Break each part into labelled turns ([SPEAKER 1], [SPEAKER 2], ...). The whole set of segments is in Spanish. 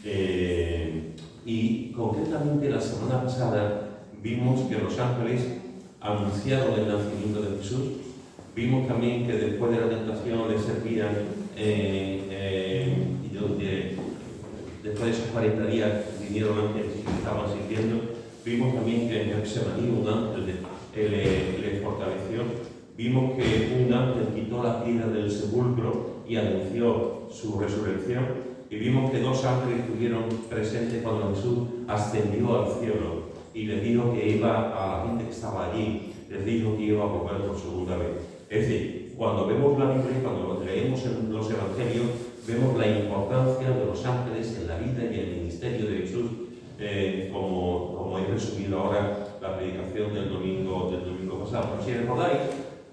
[SPEAKER 1] Y concretamente la semana pasada vimos que los ángeles anunciaron el nacimiento de Jesús. Vimos también que después de la tentación le servían, después de esos 40 días vinieron ángeles y le estaban sirviendo. Vimos también que en Getsemaní un ángel le fortaleció. Vimos que un ángel quitó la piedra del sepulcro y anunció su resurrección. Y vimos que 2 ángeles estuvieron presentes cuando Jesús ascendió al cielo y les dijo que iba a la gente que estaba allí, les dijo que iba a volver por segunda vez. Es decir, cuando vemos la Biblia, cuando leemos en los Evangelios, vemos la importancia de los ángeles en la vida y el ministerio de Jesús, como he resumido ahora la predicación del domingo pasado. Pero si recordáis,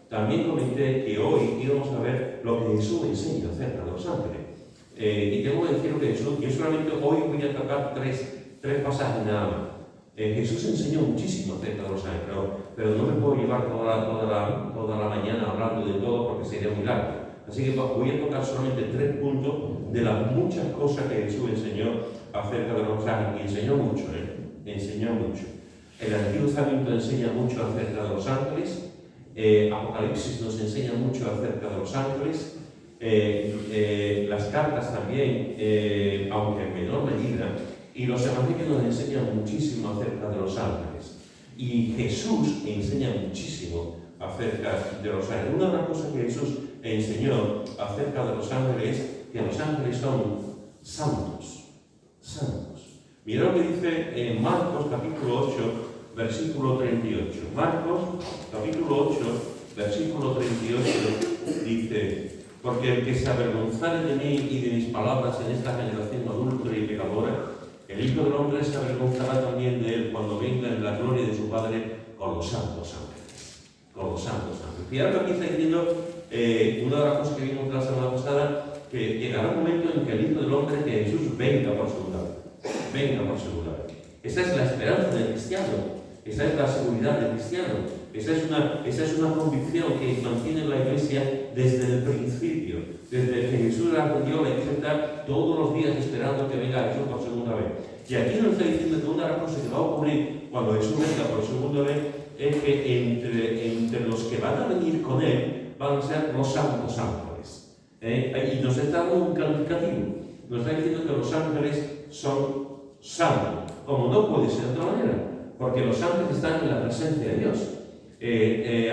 [SPEAKER 1] también comenté que hoy íbamos a ver lo que Jesús enseña acerca de los ángeles. Y tengo que decir que Jesús, yo solamente hoy voy a tocar tres pasajes nada más. Jesús enseñó muchísimo acerca de los ángeles, pero no me puedo llevar toda la mañana hablando de todo porque sería muy largo. Así que voy a tocar solamente 3 puntos de las muchas cosas que Jesús enseñó acerca de los ángeles. Y enseñó mucho, enseñó mucho. El Antiguo Testamento enseña mucho acerca de los ángeles. Apocalipsis nos enseña mucho acerca de los ángeles. Las cartas también, aunque en menor medida, y los evangelios nos enseñan muchísimo acerca de los ángeles. Y Jesús enseña muchísimo acerca de los ángeles. Una de las cosas que Jesús enseñó acerca de los ángeles es que los ángeles son santos. Santos. Mira lo que dice en Marcos capítulo 8, versículo 38. Marcos capítulo 8, versículo 38 dice: porque el que se avergonzare de mí y de mis palabras en esta generación adúltera y pecadora, el Hijo del Hombre se avergonzará también de él cuando venga en la gloria de su Padre con los santos ángeles. Con los santos ángeles. Fijaros que aquí está diciendo una de las cosas que vimos la semana pasada, que llegará un momento en que el Hijo del Hombre, que Jesús venga por segunda vez. Venga por segunda vez. Esa es la esperanza del cristiano. Esa es la seguridad del cristiano. Esa es una convicción que mantiene la Iglesia desde el principio. Desde que Jesús ascendió, la Iglesia está todos los días esperando que venga Jesús por segunda vez. Y aquí nos está diciendo que una de las cosas que va a ocurrir cuando Jesús venga por segunda vez es que entre los que van a venir con Él van a ser los santos ángeles. Y nos está dando un calificativo. Nos está diciendo que los ángeles son santos, como no puede ser de otra manera, porque los ángeles están en la presencia de Dios.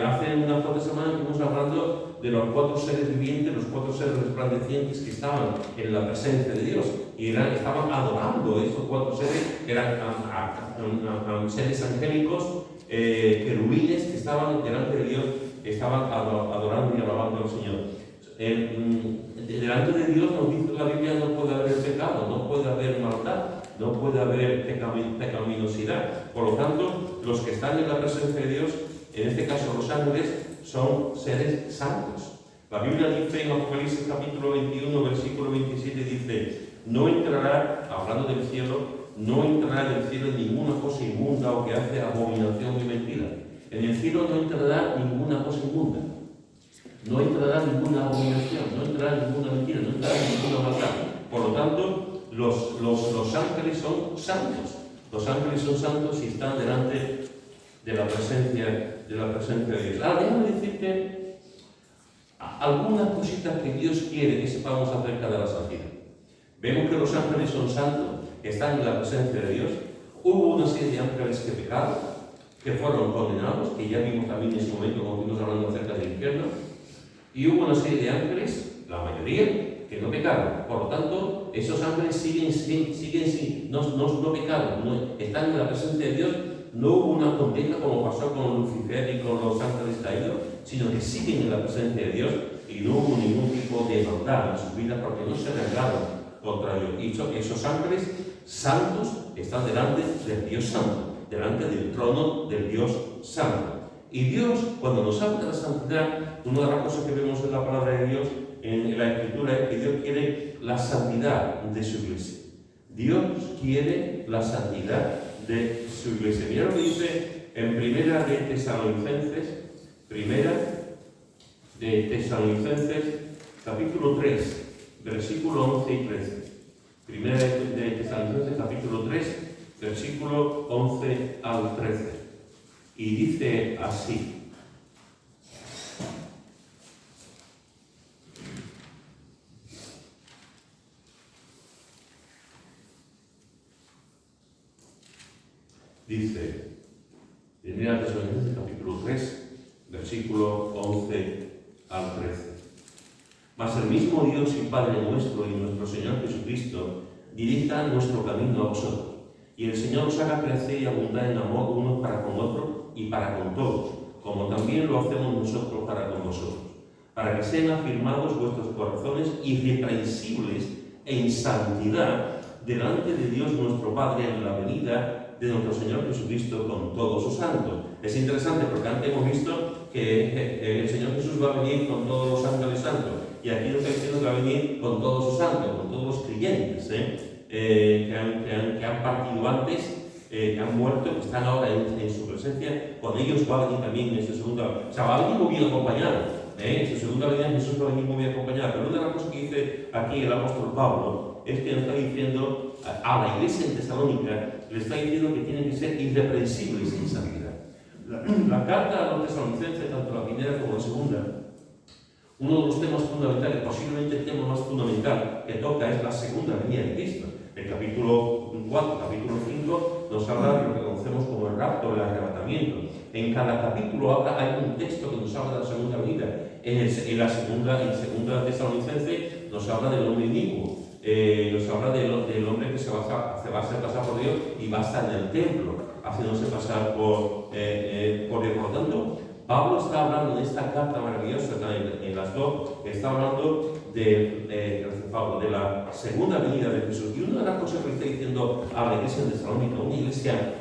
[SPEAKER 1] Hace unas cuantas semanas estuvimos hablando de los 4 seres vivientes, los 4 seres resplandecientes que estaban en la presencia de Dios y estaban adorando. Estos 4 seres eran seres angélicos, querubines que estaban delante de Dios, estaban adorando y alabando al Señor. Delante de Dios, nos dice la Biblia, no puede haber pecado, no puede haber maldad, no puede haber pecaminosidad. Por lo tanto, los que están en la presencia de Dios, en este caso los ángeles, son seres santos. La Biblia dice en Apocalipsis capítulo 21, versículo 27, dice: no entrará, hablando del cielo, no entrará en el cielo ninguna cosa inmunda o que hace abominación y mentira. En el cielo no entrará ninguna cosa inmunda. No entrará ninguna abominación, no entrará ninguna mentira, no entrará ninguna maldad. Por lo tanto, los ángeles son santos. Los ángeles son santos y están delante de la presencia de Dios. Ahora, déjame decirte algunas cositas que Dios quiere que sepamos acerca de la santidad. Vemos que los ángeles son santos, están en la presencia de Dios. Hubo una serie de ángeles que pecaron, que fueron condenados, que ya vimos también en ese momento cuando estuvimos hablando acerca del infierno. Y hubo una serie de ángeles, la mayoría, que no pecaron. Por lo tanto, esos ángeles no pecaron, están en la presencia de Dios. No hubo una condena como pasó con Lucifer y con los ángeles caídos, sino que siguen en la presencia de Dios y no hubo ningún tipo de maldad en sus vidas porque no se rebelaron contra Dios. Y esos ángeles santos están delante del Dios santo, delante del trono del Dios santo. Y Dios, cuando nos habla de la santidad, una de las cosas que vemos en la palabra de Dios, en la Escritura, es que Dios quiere la santidad de su iglesia. Dios quiere la santidad de su iglesia. Mira lo que dice en Primera de Tesalonicenses, capítulo 3, versículo 11 y 13. Primera de Tesalonicenses capítulo 3, versículo 11 al 13. Y dice así. Dice, Primera Tesalonicenses capítulo 3, versículo 11 al 13. Mas el mismo Dios y Padre nuestro y nuestro Señor Jesucristo dirija nuestro camino a vosotros, y el Señor os haga crecer y abundar en amor unos para con otros y para con todos, como también lo hacemos nosotros para con vosotros, para que sean afirmados vuestros corazones irreprensibles en santidad delante de Dios nuestro Padre en la venida de nuestro Señor Jesucristo con todos sus santos. Es interesante porque antes hemos visto que el Señor Jesús va a venir con todos los ángeles santos, y aquí nos está diciendo que va a venir con todos sus santos, con todos los creyentes que han partido antes, que han muerto, que están ahora en su presencia. Con ellos va a venir también en su segunda, o sea, va a venir muy bien acompañado. En su segunda venida Jesús va a venir muy bien acompañado. Pero una de las cosas que dice aquí el apóstol Pablo es que nos está diciendo a la iglesia en Tesalónica, le está diciendo que tienen que ser irreprensibles en santidad. La carta a los tesalonicenses, tanto la primera como la segunda, uno de los temas fundamentales, posiblemente el tema más fundamental que toca, es la segunda venida de Cristo. El capítulo 4, capítulo 5, nos habla de lo que conocemos como el rapto, el arrebatamiento. En cada capítulo hay un texto que nos habla de la segunda venida. En la segunda Tesalonicense nos habla del hombre inicuo. Nos habla del hombre que se va a hacer pasar por Dios y va a estar en el templo, haciéndose pasar por Dios. Por lo tanto, Pablo está hablando de esta carta maravillosa en las dos, está hablando de la segunda venida de Jesús. Y una de las cosas que le está diciendo a la iglesia de Tesalónica, una iglesia,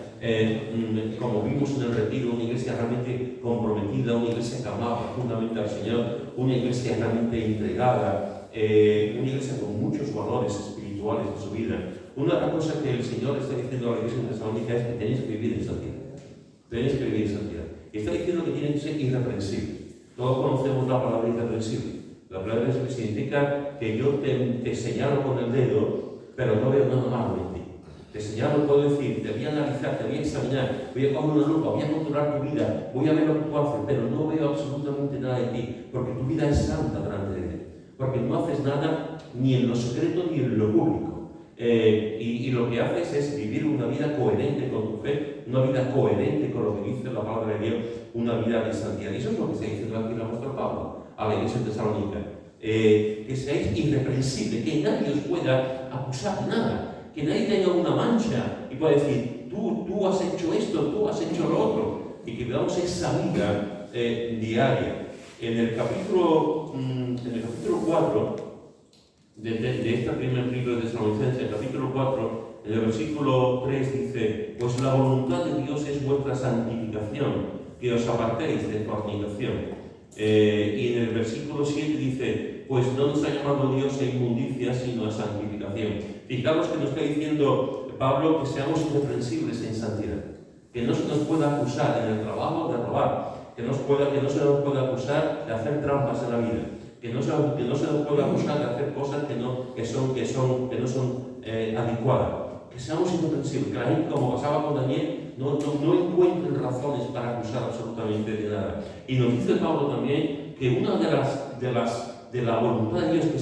[SPEAKER 1] como vimos en el retiro, una iglesia realmente comprometida, una iglesia que amaba profundamente al Señor, una iglesia realmente entregada, una iglesia con muchos valores espirituales en su vida. Una de las cosas que el Señor está diciendo a la iglesia de Tesalónica es que tenéis que vivir en santidad. Tenéis que vivir en santidad. Está diciendo que tienen que ser irreprensibles. Todos conocemos la palabra irreprensible. La palabra irreprensible significa que yo te señalo con el dedo, pero no veo nada malo en ti. Te señalo, puedo decir, te voy a analizar, te voy a examinar, voy a coger una lupa, voy a controlar tu vida, voy a ver lo que tú haces, pero no veo absolutamente nada en ti, porque tu vida es santa delante de Él. Porque no haces nada ni en lo secreto ni en lo público. Y lo que haces es vivir una vida coherente con tu fe, una vida coherente con lo que dice la palabra de Dios, una vida de santidad. Y eso es lo que está diciendo aquí el apóstol Pablo a la iglesia de Tesalónica. Que seáis irreprensibles, que nadie os pueda acusar de nada, que nadie tenga una mancha y pueda decir, tú has hecho esto, tú has hecho lo otro, y que veamos esa vida diaria. En el capítulo 4 de este primer libro de Tesalonicenses, el capítulo 4, en el versículo 3 dice, pues la voluntad de Dios es vuestra santificación, que os apartéis de fornicación. Y en el versículo 7 dice, pues no nos ha llamado Dios a inmundicia, sino a santificación. Fijaros que nos está diciendo Pablo que seamos irreprensibles en santidad, que no se nos pueda acusar en el trabajo de robar, que no se nos pueda acusar de hacer trampas en la vida, que no se nos pueda acusar de hacer cosas que no son adecuadas, que seamos irreprensibles, que la gente, como pasaba con Daniel, no encuentren razones para acusar absolutamente de nada. Y nos dice Pablo también que una de la voluntad de Dios que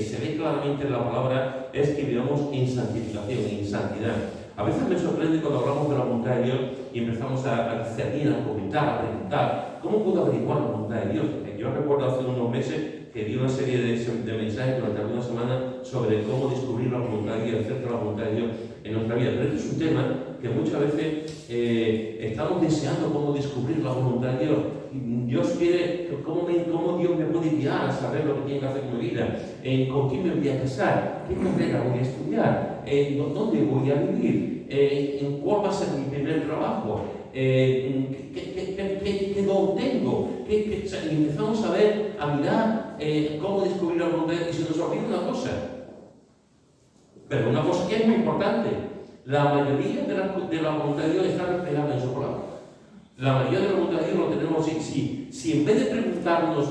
[SPEAKER 1] se ve claramente en la palabra es que vivamos en santificación, en santidad. A veces me sorprende cuando hablamos de la voluntad de Dios y empezamos a discernir, a comentar, a preguntar, ¿cómo puedo averiguar la voluntad de Dios? Yo recuerdo hace unos meses que di una serie de mensajes durante algunas semanas sobre cómo descubrir la voluntad de Dios, acerca de la voluntad de Dios en nuestra vida. Pero este es un tema que muchas veces estamos deseando cómo descubrir la voluntad de Dios. Dios quiere, cómo Dios me puede guiar a saber lo que tiene que hacer con mi vida, con quién me voy a casar, qué carrera voy a estudiar, dónde voy a vivir, en cuál va a ser mi primer trabajo, qué don tengo, y empezamos a ver, a mirar cómo descubrir la voluntad de Dios, y se nos olvida una cosa, pero una cosa que es muy importante: la mayoría de la voluntad de Dios está reflejada en su palabra. La mayoría de la voluntad de Dios lo tenemos. Si en vez de preguntarnos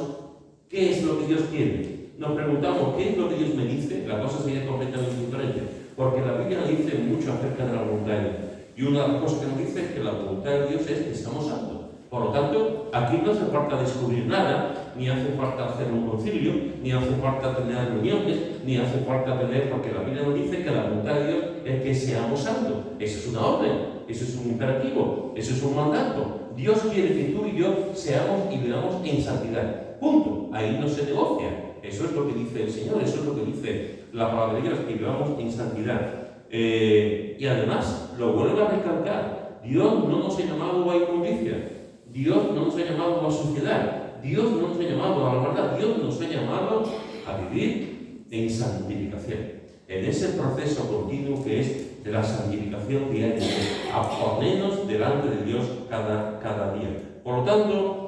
[SPEAKER 1] qué es lo que Dios quiere, nos preguntamos qué es lo que Dios me dice, la cosa sería completamente diferente. porque la Biblia dice mucho acerca de la voluntad de Dios. Y una de las cosas que nos dice es que la voluntad de Dios es que seamos santos. Por lo tanto, aquí no hace falta descubrir nada, ni hace falta hacer un concilio, ni hace falta tener reuniones, ni hace falta tener, porque la Biblia nos dice que la voluntad de Dios es que seamos santos. Eso es una orden, eso es un imperativo, eso es un mandato. Dios quiere que tú y yo seamos y vivamos en santidad. Punto. Ahí no se negocia. Eso es lo que dice el Señor, eso es lo que dice la palabra de Dios, que vivamos en santidad. Y además, lo vuelvo a recalcar, Dios no nos ha llamado a inmundicia, Dios no nos ha llamado a suciedad, Dios no nos ha llamado a la maldad, Dios nos ha llamado a vivir en santificación, en ese proceso continuo que es de la santificación diaria, a ponernos delante de Dios cada día. Por lo tanto,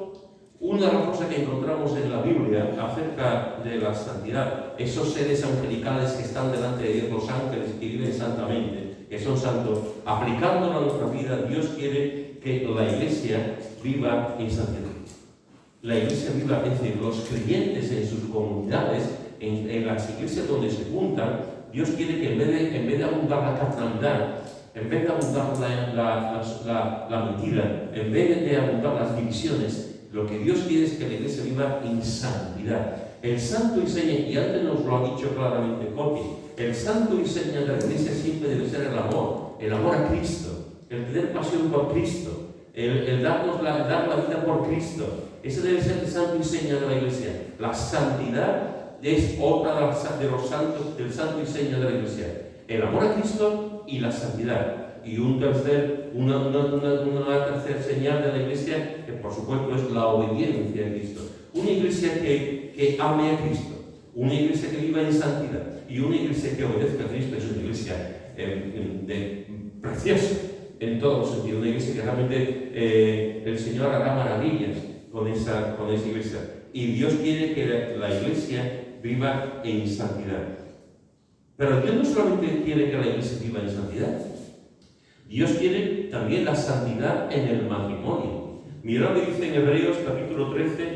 [SPEAKER 1] una de las cosas que encontramos en la Biblia acerca de la santidad, esos seres angelicales que están delante de Dios, los ángeles que viven santamente, que son santos, aplicándolo a nuestra vida, Dios quiere que la iglesia viva en santidad. La iglesia viva, es decir, los creyentes en sus comunidades, en las iglesias donde se juntan, Dios quiere que en vez de abundar la carnalidad, en vez de abundar la mentira, en vez de abundar las divisiones, lo que Dios quiere es que la iglesia viva en santidad. El santo y seña, y antes nos lo ha dicho claramente Copi, el santo y seña de la iglesia siempre debe ser el amor a Cristo, el tener pasión por Cristo, el dar la vida por Cristo. Ese debe ser el santo y seña de la iglesia. La santidad es otra de los santos, del santo y seña de la iglesia. El amor a Cristo y la santidad. Y una tercera señal de la iglesia, que por supuesto es la obediencia a Cristo. Una iglesia que ame a Cristo, una iglesia que viva en santidad y una iglesia que obedezca a Cristo es una iglesia preciosa en todos los sentidos. Una iglesia que realmente el Señor hará maravillas con esa iglesia. Y Dios quiere que la iglesia viva en santidad. Pero Dios no solamente quiere que la iglesia viva en santidad, Dios quiere también la santidad en el matrimonio. Mirad lo que dice en Hebreos capítulo 13,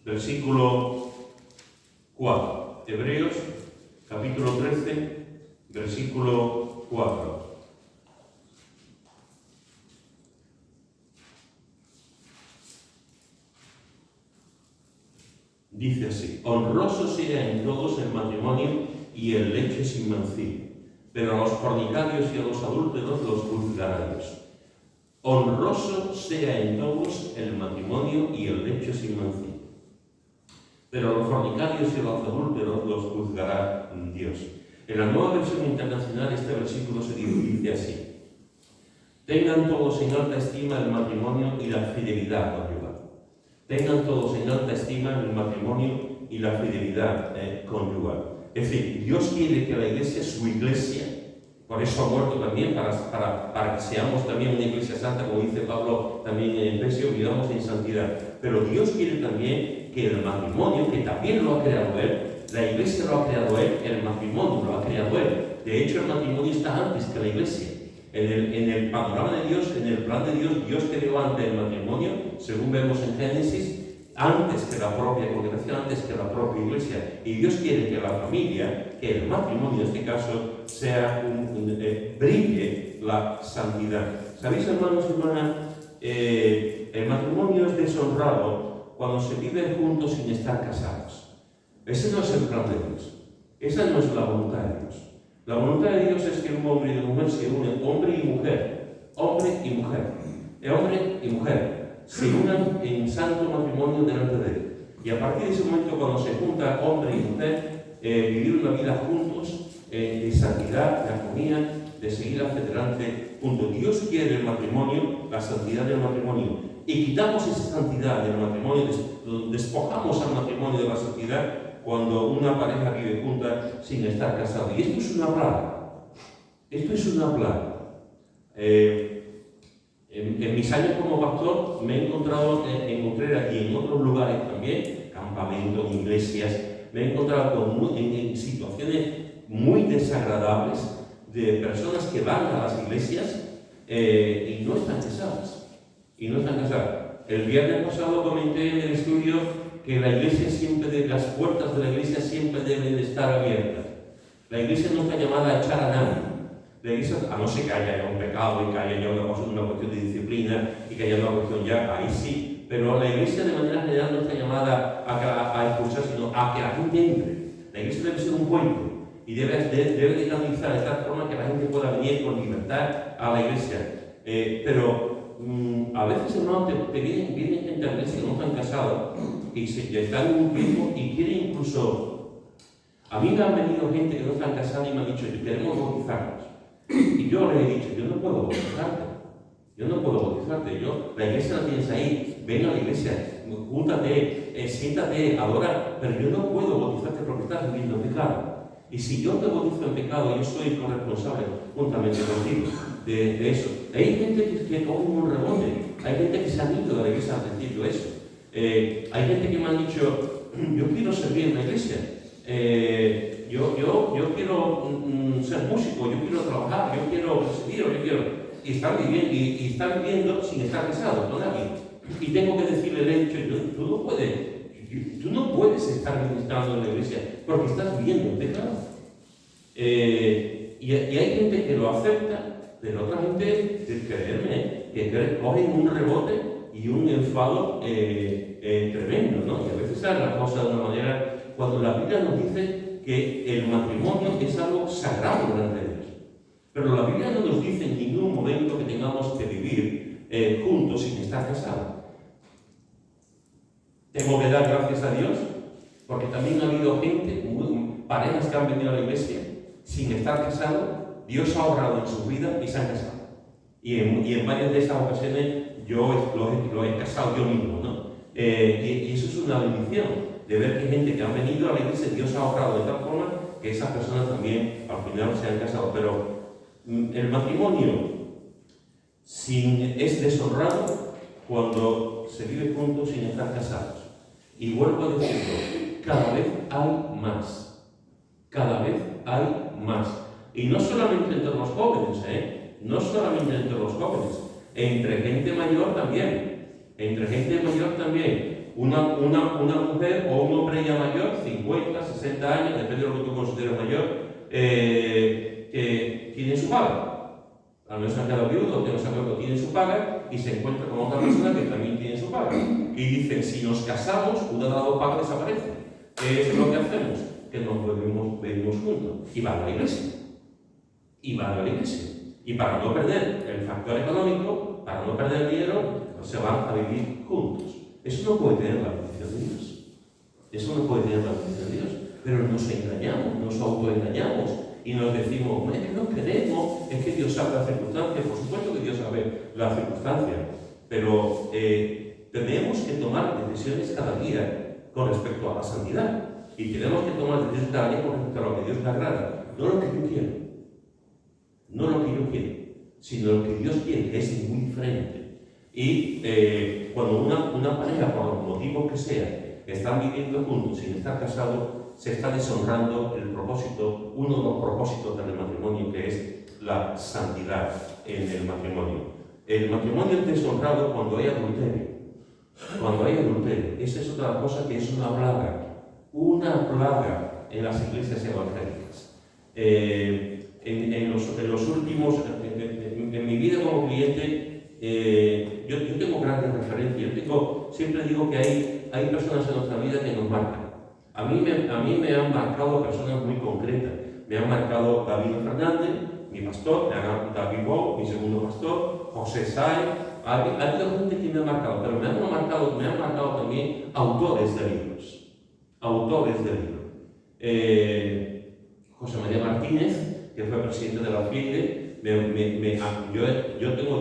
[SPEAKER 1] versículo 4. Hebreos capítulo 13, versículo 4. Dice así: honroso sea en todos el matrimonio y el lecho sin mancilla, pero a los fornicarios y a los adúlteros los juzgará Dios. Honroso sea en todos el matrimonio y el lecho sin mancilla, pero a los fornicarios y a los adúlteros los juzgará Dios. En la Nueva Versión Internacional este versículo se dice así: tengan todos en alta estima el matrimonio y la fidelidad conyugal. Tengan todos en alta estima el matrimonio y la fidelidad conyugal. Es decir, Dios quiere que la iglesia, su iglesia, por eso ha muerto también, para que seamos también una iglesia santa, como dice Pablo también en Efesios, vivamos en santidad. Pero Dios quiere también que el matrimonio, que también lo ha creado Él, la iglesia lo ha creado Él, el matrimonio lo ha creado Él. De hecho, el matrimonio está antes que la iglesia. En el panorama de Dios, en el plan de Dios, Dios creó antes el matrimonio, según vemos en Génesis, antes que la propia congregación, antes que la propia iglesia. Y Dios quiere que la familia, que el matrimonio en este caso, brille la santidad. ¿Sabéis, hermanos y hermanas? El matrimonio es deshonrado cuando se vive juntos sin estar casados. Ese no es el plan de Dios. Esa no es la voluntad de Dios. La voluntad de Dios es que un hombre y una mujer se unen, hombre y mujer, se unan en santo matrimonio delante de Él. Y a partir de ese momento, cuando se junta hombre y mujer, vivir una vida juntos, de santidad, de armonía, de seguir hacia adelante juntos. Dios quiere el matrimonio, la santidad del matrimonio, y quitamos esa santidad del matrimonio, despojamos al matrimonio de la santidad cuando una pareja vive junta sin estar casada. Y esto es una plaga. Esto es una plaga. En mis años como pastor me he encontrado en Utrera y en otros lugares también, campamentos, iglesias, me he encontrado en situaciones muy desagradables de personas que van a las iglesias y no están casadas. El viernes pasado comenté en el estudio que la iglesia siempre, las puertas de la iglesia siempre deben de estar abiertas. La iglesia no está llamada a echar a nadie. La iglesia, a no ser que haya un pecado y que haya ya una cuestión de disciplina y que haya una cuestión ya, ahí sí. Pero la iglesia de manera general no está llamada a expulsar, sino a que la gente entre. La iglesia debe ser un puente y debe de canalizar de tal forma que la gente pueda venir con libertad a la iglesia. A veces, hermano, te vienen gente a la iglesia que no están casados y ya están en un tiempo y quieren incluso... A mí me han venido gente que no están casados y me han dicho, queremos bautizarnos. Y yo les he dicho, yo no puedo bautizarte. Yo no puedo bautizarte. La iglesia la tienes ahí. Ven a la iglesia, júntate, siéntate, adora. Pero yo no puedo bautizarte porque estás viviendo pecado. Y si yo te bautizo en pecado, yo soy corresponsable juntamente contigo de eso. Hay gente que coge un rebote. Hay gente que se ha ido de la iglesia al decir eso. Hay gente que me ha dicho, yo quiero servir en la iglesia. Yo quiero ser músico, yo quiero trabajar, yo quiero presidir, yo quiero... Y estar viviendo sin estar casado con alguien. Y tengo que decirle, le he dicho, tú no puedes estar ministrando en la iglesia porque estás viviendo en pecado. Y hay gente que lo acepta, pero otra gente, creerme, que cogen un rebote y un enfado tremendo, ¿no? Y a veces sale la cosa de una manera... Cuando la Biblia nos dice que el matrimonio es algo sagrado delante de Dios. Pero la Biblia no nos dice en ningún momento que tengamos que vivir juntos sin estar casados. Tengo que dar gracias a Dios, porque también ha habido parejas que han venido a la iglesia sin estar casados. Dios ha obrado en su vida y se han casado. Y en varias de esas ocasiones yo lo he casado yo mismo, ¿no? Y eso es una bendición. De ver que gente que ha venido a la iglesia, Dios ha obrado de tal forma que esas personas también al final se han casado. Pero el matrimonio es deshonrado cuando se vive juntos sin estar casados. Y vuelvo a decirlo, cada vez hay más. Cada vez hay más. Y no solamente entre los jóvenes, no solamente entre los jóvenes, entre gente mayor también. Entre gente mayor también. Una mujer o un hombre ya mayor, 50, 60 años, depende de lo que tú consideres mayor, que tiene su paga. A lo mejor se han quedado viudos, que no se han quedado, tiene su paga y se encuentra con otra persona que también tiene su paga. Y dicen, si nos casamos, una de las dos pagas desaparece. ¿Qué es lo que hacemos? Que nos venimos juntos. Y van a la iglesia. Y para no perder el factor económico, para no perder dinero, se van a vivir juntos. Eso no puede tener la bendición de Dios. Eso no puede tener la bendición de Dios. Pero nos engañamos, nos autoengañamos y nos decimos, es que no queremos, es que Dios sabe las circunstancias. Por supuesto que Dios sabe las circunstancias, pero tenemos que tomar decisiones cada día con respecto a la santidad. Y tenemos que tomar decisiones cada día con respecto a lo que Dios le agrada. No lo que yo quiero. No lo que yo quiero, sino lo que Dios quiere, que es muy diferente. Y cuando una pareja, por los motivos que sea, están viviendo juntos sin estar casados, se está deshonrando uno de los propósitos del matrimonio, que es la santidad en el matrimonio. El matrimonio es deshonrado cuando hay adulterio. Cuando hay adulterio. Esa es otra cosa que es una plaga en las iglesias evangélicas. En los últimos, en mi vida como cliente, yo tengo grandes referencias. Siempre digo que hay personas en nuestra vida que nos marcan. A mí me han marcado personas muy concretas. Me han marcado David Fernández, mi pastor, David Bow, mi segundo pastor, José Sáenz. Ha habido gente que me ha marcado, pero me han marcado también autores de libros. José María Martínez, que fue presidente de la FIDE,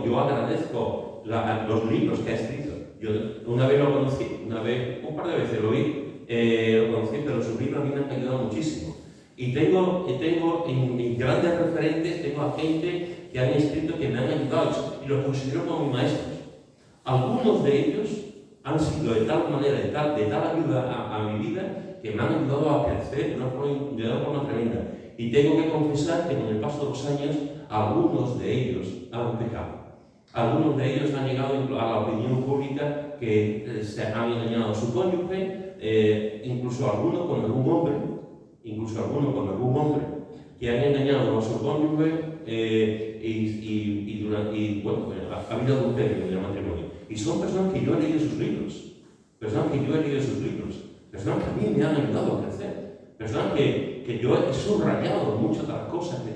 [SPEAKER 1] yo agradezco los libros que ha escrito. Yo una vez lo conocí, un par de veces lo conocí, pero sus libros a mí me han ayudado muchísimo. Y tengo en grandes referentes, tengo a gente que han escrito que me han ayudado y los considero como mis maestros. Algunos de ellos han sido de tal manera, de tal ayuda a mi vida, que me han ayudado a crecer de una forma tremenda. Y tengo que confesar que con el paso de los años, algunos de ellos han pecado. Algunos de ellos han llegado a la opinión pública que se han engañado a su cónyuge, incluso algunos con algún hombre, que han engañado a su cónyuge bueno, ha habido adulterio en el matrimonio. Y son personas que yo he leído sus libros, personas que a mí me han ayudado a crecer, personas que yo he subrayado muchas de las cosas que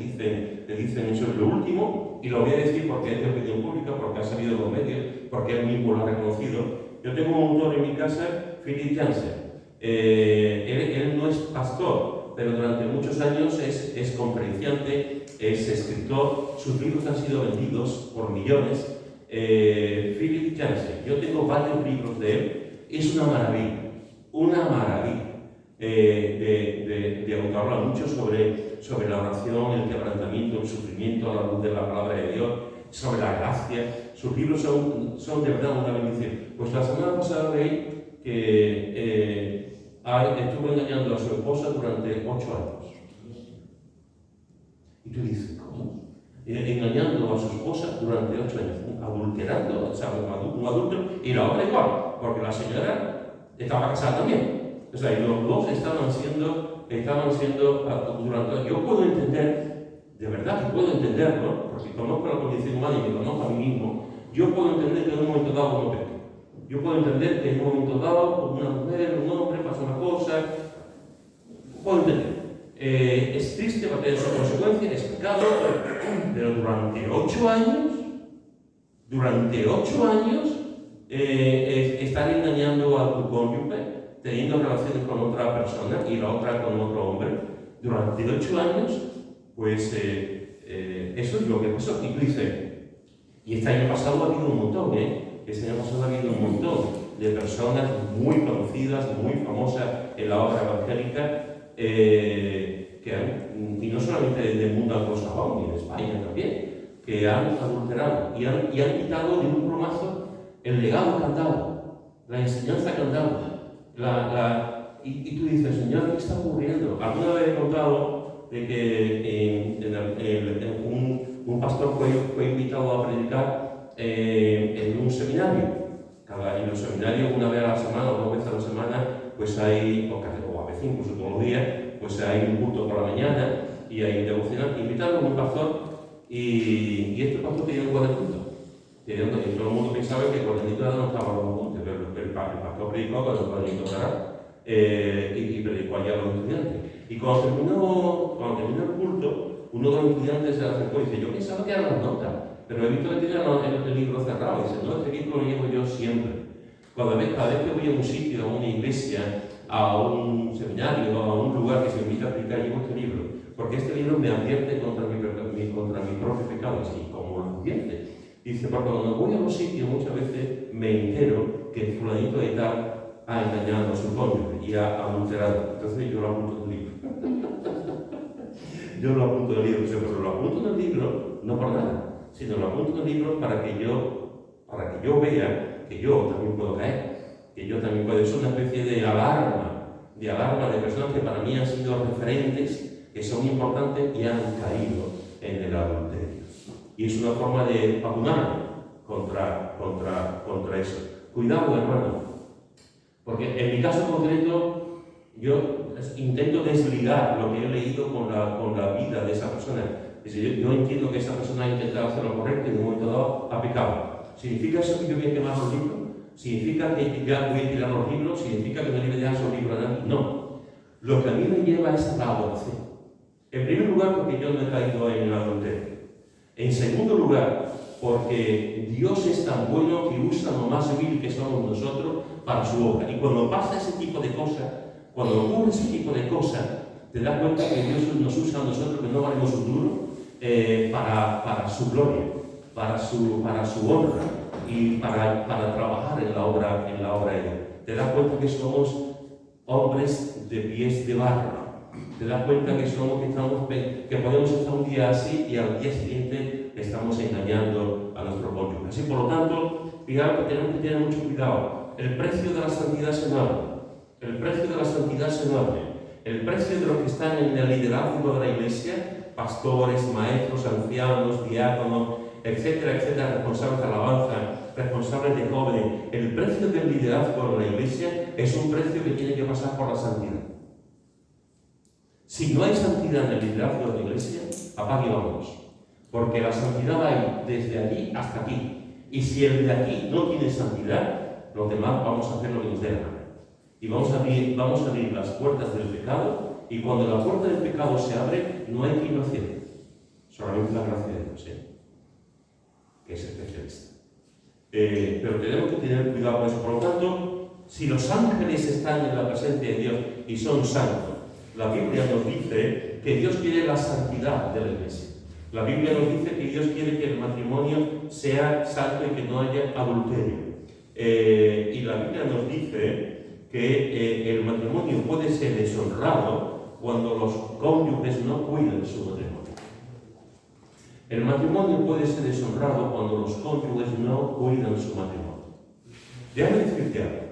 [SPEAKER 1] dicen eso. Lo último, y lo voy a decir porque es de opinión pública, porque ha salido en los medios, porque él mismo lo ha reconocido. Yo tengo un autor en mi casa, Philip Jansen. Él no es pastor, pero durante muchos años es conferenciante, es escritor, sus libros han sido vendidos por millones. Philip Jansen, yo tengo varios libros de él, es una maravilla de hablar mucho sobre la oración, el quebrantamiento, el sufrimiento a la luz de la palabra de Dios, sobre la gracia. Sus libros son de verdad una bendición. Pues la semana pasada veí que estuvo engañando a su esposa durante 8 años. Y tú dices, ¿cómo? Engañando a su esposa durante 8 años, adulterando, o sea, un adúltero, y la otra igual, porque la señora estaba casada también. O sea, y los dos estaban siendo durante. Yo puedo entender, de verdad que puedo entenderlo, porque conozco la condición humana y me conozco a mí mismo. Yo puedo entender que en un momento dado uno peca. Yo puedo entender que en un momento dado, una mujer, un hombre, pasa una cosa. Puedo entender. Es triste, va a tener su consecuencia, es pecado, pero durante 8 años, estar engañando a tu cónyuge, teniendo relaciones con otra persona y la otra con otro hombre, durante 8 años, pues eso es lo que pasó. Y tú dices, y este año pasado ha habido un montón, de personas muy conocidas, muy famosas en la obra evangélica, y no solamente del mundo anglosajón, y en España también, que han adulterado y han quitado de un plumazo el legado que han dado, la enseñanza que han dado. Y tú dices, Señor, ¿qué está ocurriendo? Alguna vez he contado de que un pastor fue invitado a predicar en un seminario. En los seminarios, una vez a la semana o 2 veces a la semana, pues hay, o a veces incluso todos los días, pues hay un culto por la mañana y hay devocional. Invitaron a un pastor y este pastor tenía un cuadernito. Y todo el mundo pensaba que el cuadernito no estaba los apuntes, pero el pastor predicó con el cuadernito y predicó allá a los estudiantes. Y cuando terminó el culto, uno de los estudiantes se acercó y dice, yo pensaba que eran las notas, pero he visto que tiene el libro cerrado. Y dice, no, este libro lo llevo yo siempre. Cada vez que voy a un sitio, a una iglesia, a un seminario, a un lugar que se me invita a predicar, llevo este libro, porque este libro me advierte contra mis propios pecados. Y como lo advierte, dice, porque cuando voy a los sitios muchas veces me entero que el fulanito de tal ha engañado a su cónyuge y ha adulterado. Entonces yo lo apunto en el libro. Pero lo apunto en el libro no por nada, sino lo apunto en el libro para que yo vea que yo también puedo caer, que yo también puedo ser una especie de alarma de personas que para mí han sido referentes, que son importantes y han caído en el adulterio. Y es una forma de vacunarme contra eso. Cuidado, hermano, porque en mi caso concreto, yo intento desligar lo que he leído con la vida de esa persona. Es decir, yo entiendo que esa persona ha intentado hacer lo correcto y en un momento dado ha pecado. ¿Significa eso que yo voy a quemar los libros? ¿Significa que ya voy a tirar los libros? ¿Significa que no le voy a dejar esos libros a nadie? No. Lo que a mí me lleva es a la adoración. En primer lugar, porque yo no he caído en el adulterio. En segundo lugar, porque Dios es tan bueno que usa lo más vil que somos nosotros para su obra. Y cuando pasa ese tipo de cosas, cuando ocurre ese tipo de cosas, te das cuenta que Dios nos usa a nosotros, que no valemos un duro, para su gloria, para su honra y para trabajar en la obra de Dios. Te das cuenta que somos hombres de pies de barro. Te das cuenta que podemos estar un día así y al día siguiente estamos engañando a nuestro cónyuge. Así, por lo tanto, fijaos que tenemos que tener mucho cuidado. El precio de la santidad es enorme. El precio de la santidad es enorme. El precio de los que están en el liderazgo de la iglesia, pastores, maestros, ancianos, diáconos, etcétera, etcétera, responsables de alabanza, responsables de jóvenes. El precio del liderazgo en la iglesia es un precio que tiene que pasar por la santidad. Si no hay santidad en el liderazgo de la iglesia, apague y vámonos. Porque la santidad hay desde allí hasta aquí. Y si el de aquí no tiene santidad, los demás vamos a hacer lo que nos dé la gana. Y vamos a abrir las puertas del pecado, y cuando la puerta del pecado se abre, no hay quien lo cierre. Solamente la gracia de Dios, que es especialista. Pero tenemos que tener cuidado con eso. Por lo tanto, si los ángeles están en la presencia de Dios y son santos, la Biblia nos dice que Dios quiere la santidad de la iglesia. La Biblia nos dice que Dios quiere que el matrimonio sea santo y que no haya adulterio. Y la Biblia nos dice que el matrimonio puede ser deshonrado cuando los cónyuges no cuidan su matrimonio. El matrimonio puede ser deshonrado cuando los cónyuges no cuidan su matrimonio. Déjame decirte algo.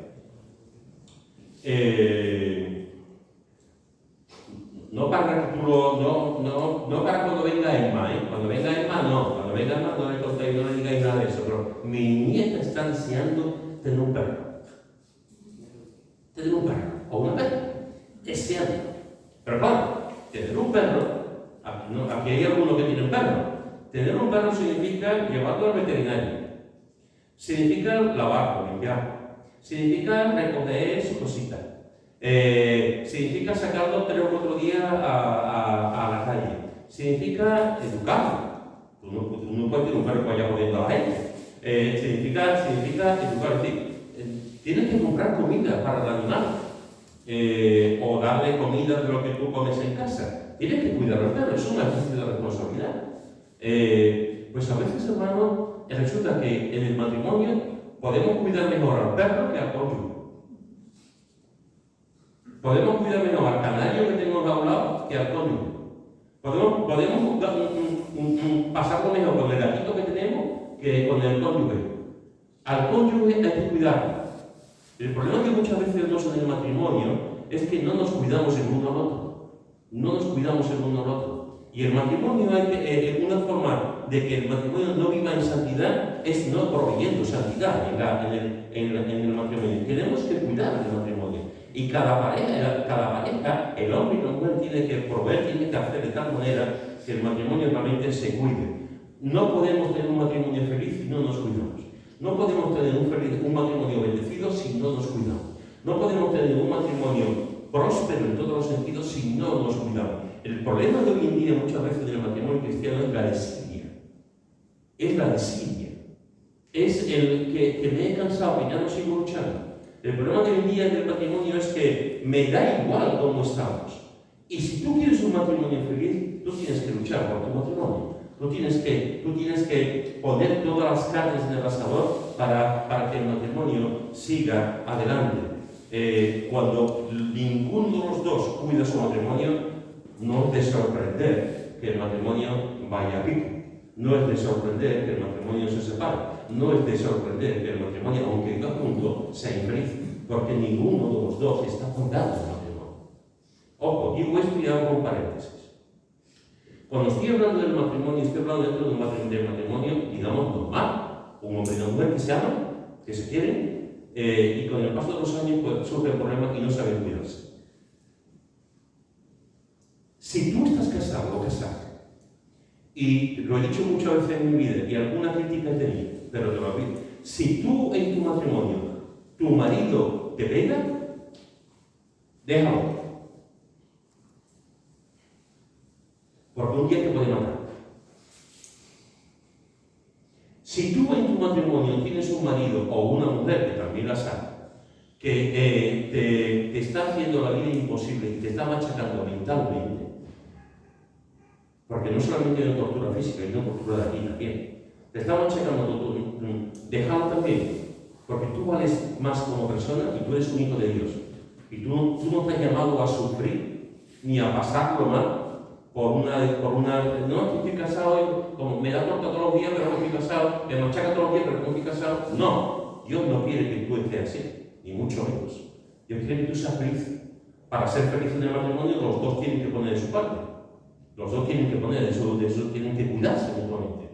[SPEAKER 1] No para cuando venga Emma, Cuando venga Emma no le contéis, no le digáis nada de eso, pero mi nieta está ansiando tener un perro. Tener un perro, o una perra, deseando. Pero claro, tener un perro, aquí hay algunos que tienen perro. Tener un perro significa llevarlo al veterinario. Significa lavarlo, limpiarlo. Significa recoger su cosita. Significa sacarlo 3 o 4 días a la calle. Significa educarlo. Tú no puedes tener un perro que vaya jodiendo a la gente. Significa educarlo. Es decir, tienes que comprar comida para el animal. O darle comida de lo que tú comes en casa. Tienes que cuidar al perro. Es una ejercicio de responsabilidad. Pues a veces, hermano, resulta que en el matrimonio podemos cuidar mejor al perro que al cónyuge. Podemos cuidar mejor al canario que tenemos a un lado que al cónyuge. Podemos pasarlo mejor con el gatito que tenemos que con el cónyuge. Al cónyuge hay que cuidarlo. El problema que muchas veces vemos en el matrimonio es que no nos cuidamos el uno al otro. No nos cuidamos el uno al otro. Y el matrimonio, una forma de que el matrimonio no viva en santidad es no proveyendo santidad en el matrimonio. Tenemos que cuidar del matrimonio. Y cada pareja, el hombre y la mujer tiene que proveer, tiene que hacer de tal manera que el matrimonio realmente se cuide. No podemos tener un matrimonio feliz si no nos cuidamos. No podemos tener un matrimonio bendecido si no nos cuidamos. No podemos tener un matrimonio próspero en todos los sentidos si no nos cuidamos. El problema de hoy en día muchas veces del matrimonio cristiano es la desidia. Es la desidia. Es el que me he cansado, que ya no sigo luchando. El problema de hoy en día del matrimonio es que me da igual cómo estamos. Y si tú quieres un matrimonio feliz, tú tienes que luchar por tu matrimonio. Tú tienes que poner todas las carnes en el asador para que el matrimonio siga adelante. Cuando ninguno de los dos cuida su matrimonio, no es de sorprender que el matrimonio vaya a pico. No es de sorprender que el matrimonio se separe. No es de sorprender que el matrimonio, aunque viva junto, sea infeliz. Porque ninguno de los dos está contando el matrimonio. Ojo, digo esto y hago un paréntesis. Cuando estoy hablando del matrimonio, estoy hablando dentro de un matrimonio, digamos, normal. Un hombre y una mujer que se aman, que se quieren, y con el paso de los años pues, surge el problema y no saben cuidarse. Si tú estás casado o casada, y lo he dicho muchas veces en mi vida, y alguna crítica he tenido, pero te lo digo, si tú en tu matrimonio, tu marido te pega, déjalo. Porque un día te puede matar. Si tú en tu matrimonio tienes un marido o una mujer, que también las hay, que te está haciendo la vida imposible y te está machacando mentalmente, porque no solamente hay una tortura física, hay una tortura de aquí también, te está machacando, déjalo también, porque tú vales más como persona y tú eres un hijo de Dios. Y tú no te has llamado a sufrir ni a pasarlo mal. No, estoy casado, como me da torta todos los días, pero no estoy casado, me machaca todos los días, pero no estoy casado. No, Dios no quiere que tú estés así, ni mucho menos. Dios quiere que tú seas feliz. Para ser feliz en el matrimonio, los dos tienen que poner de su parte. Los dos tienen que poner de su tienen que cuidarse mutuamente.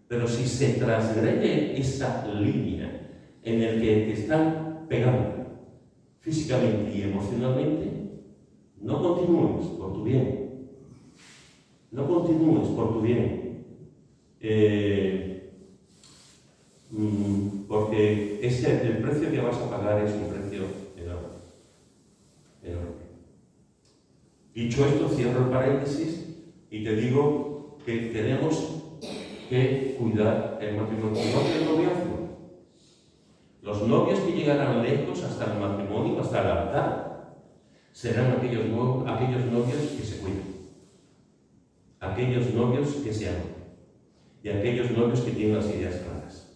[SPEAKER 1] Pero si se transgrede esa línea en el que te están pegando físicamente y emocionalmente, no continúes por tu bien. No continúes por tu bien. Porque el precio que vas a pagar es un precio enorme. Enorme. Dicho esto, cierro el paréntesis y te digo que tenemos que cuidar el matrimonio, no del noviazgo. Los novios que llegarán lejos hasta el matrimonio, hasta el altar, serán aquellos novios que se cuidan, aquellos novios que se aman y aquellos novios que tienen las ideas claras.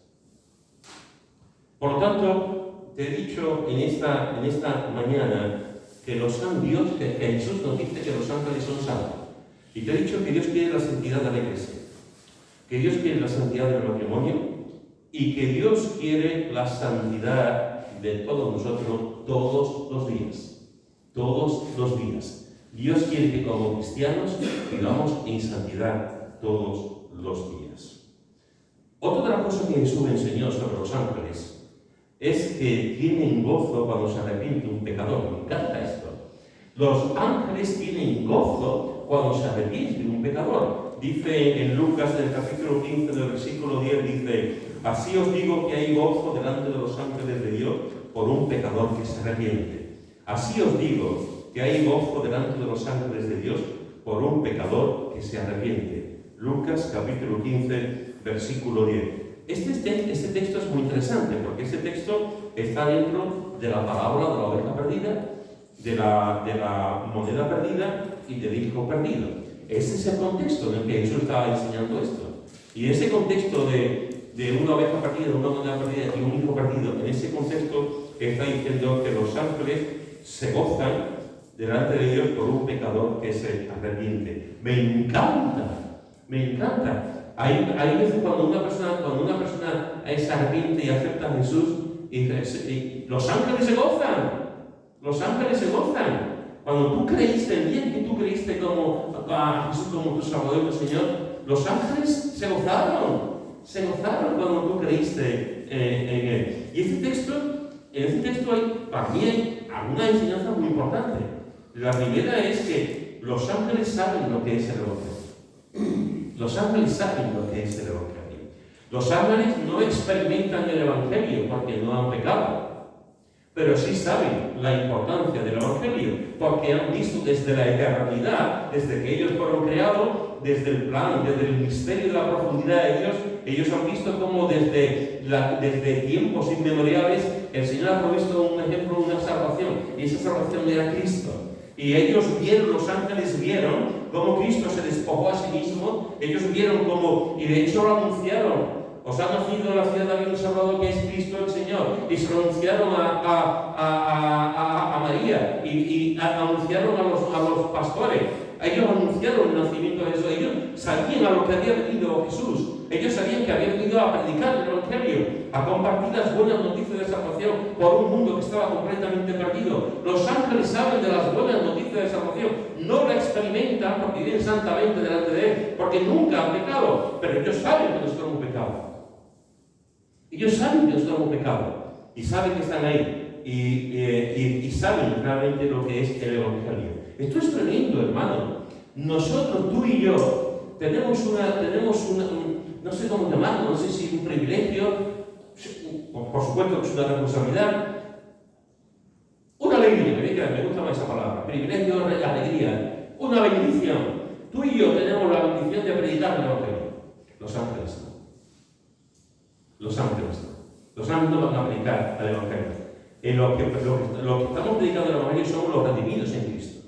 [SPEAKER 1] Por lo tanto, te he dicho en esta mañana que que Jesús nos dice que los ángeles son santos. Y te he dicho que Dios quiere la santidad de la iglesia, que Dios quiere la santidad del matrimonio y que Dios quiere la santidad de todos nosotros todos los días. Todos los días. Dios quiere que como cristianos vivamos en santidad todos los días. Otra de las cosas que Jesús enseñó sobre los ángeles es que tienen gozo cuando se arrepiente un pecador. Me encanta esto. Los ángeles tienen gozo cuando se arrepiente un pecador. Dice en Lucas, en el capítulo 15, del versículo 10, dice: así os digo que hay gozo delante de los ángeles de Dios por un pecador que se arrepiente. Así os digo que hay gozo delante de los ángeles de Dios por un pecador que se arrepiente. Lucas, capítulo 15, versículo 10. Este texto es muy interesante porque este texto está dentro de la parábola de la oveja perdida, de la moneda perdida y del hijo perdido. Ese es el contexto en el que Jesús estaba enseñando esto. Y ese contexto de una oveja perdida, una moneda perdida y un hijo perdido, en ese contexto está diciendo que los ángeles se gozan delante de Dios por un pecador que se arrepiente. Me encanta, me encanta. Hay veces cuando una persona se arrepiente y acepta a Jesús, y los ángeles se gozan. Los ángeles se gozan. Cuando tú creíste, el día que tú creíste a Jesús como tu Salvador y tu Señor, los ángeles se gozaron. Se gozaron cuando tú creíste en Él. Y en este texto hay, para mí, hay una enseñanza muy importante. La primera es que los ángeles saben lo que es el Evangelio. Los ángeles saben lo que es el Evangelio. Los ángeles no experimentan el Evangelio porque no han pecado, pero sí saben la importancia del Evangelio porque han visto desde la eternidad, desde que ellos fueron creados, desde el plan, desde el misterio de la profundidad de Dios, ellos han visto cómo desde tiempos inmemoriales el Señor ha provisto un ejemplo, una salvación, y esa salvación era Cristo. Y ellos vieron, los ángeles vieron cómo Cristo se despojó a sí mismo, ellos vieron cómo, y de hecho lo anunciaron: os ha nacido en la ciudad de David un Salvador que es Cristo el Señor. Y se lo anunciaron a María, y anunciaron a los pastores. Ellos anunciaron el nacimiento de Jesús. Ellos sabían a lo que había venido Jesús. Ellos sabían que había venido a predicar el Evangelio, a compartir las buenas noticias de salvación por un mundo que estaba completamente perdido. Los ángeles saben de las buenas noticias de salvación. No la experimentan porque viven santamente delante de Él, porque nunca han pecado. Pero ellos saben que nosotros hemos pecado. Ellos saben que nosotros hemos pecado. Y saben que están ahí. Y saben realmente lo que es el Evangelio. Esto es tremendo, hermano. Nosotros, tú y yo, tenemos no sé cómo llamarlo, no sé si un privilegio, por supuesto que es una responsabilidad, una alegría, me gusta más esa palabra, privilegio, alegría, una bendición. Tú y yo tenemos la bendición de predicar el Evangelio. Los ángeles no. Los ángeles no. Los ángeles no van a predicar el Evangelio. Lo que estamos predicando el Evangelio somos los redimidos en Cristo.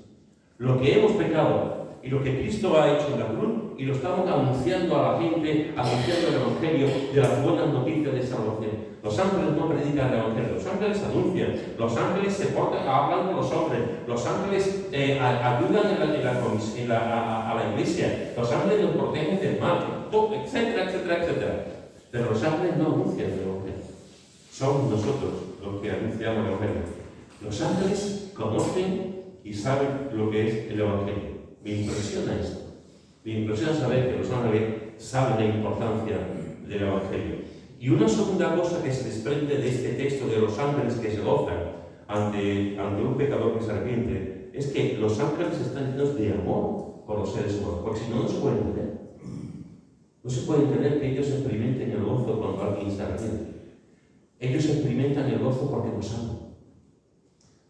[SPEAKER 1] Lo que hemos pecado y lo que Cristo ha hecho en la cruz, y lo estamos anunciando a la gente, anunciando el Evangelio de las buenas noticias de salvación. Los ángeles no predican el Evangelio, los ángeles anuncian, los ángeles se portan, hablan con los hombres, los ángeles ayudan a la iglesia, los ángeles nos protegen del mal, etcétera, etcétera, etcétera. Pero los ángeles no anuncian el Evangelio. Somos nosotros los que anunciamos el Evangelio. Los ángeles conocen y saben lo que es el Evangelio. Me impresiona esto. Me impresiona saber que los ángeles saben la importancia del Evangelio. Y una segunda cosa que se desprende de este texto de los ángeles que se gozan ante un pecador que se arrepiente, es que los ángeles están llenos de amor por los seres humanos, porque si no, no se puede entender. No se puede entender que ellos experimenten el gozo cuando alguien se arrepiente. Ellos experimentan el gozo porque nos aman.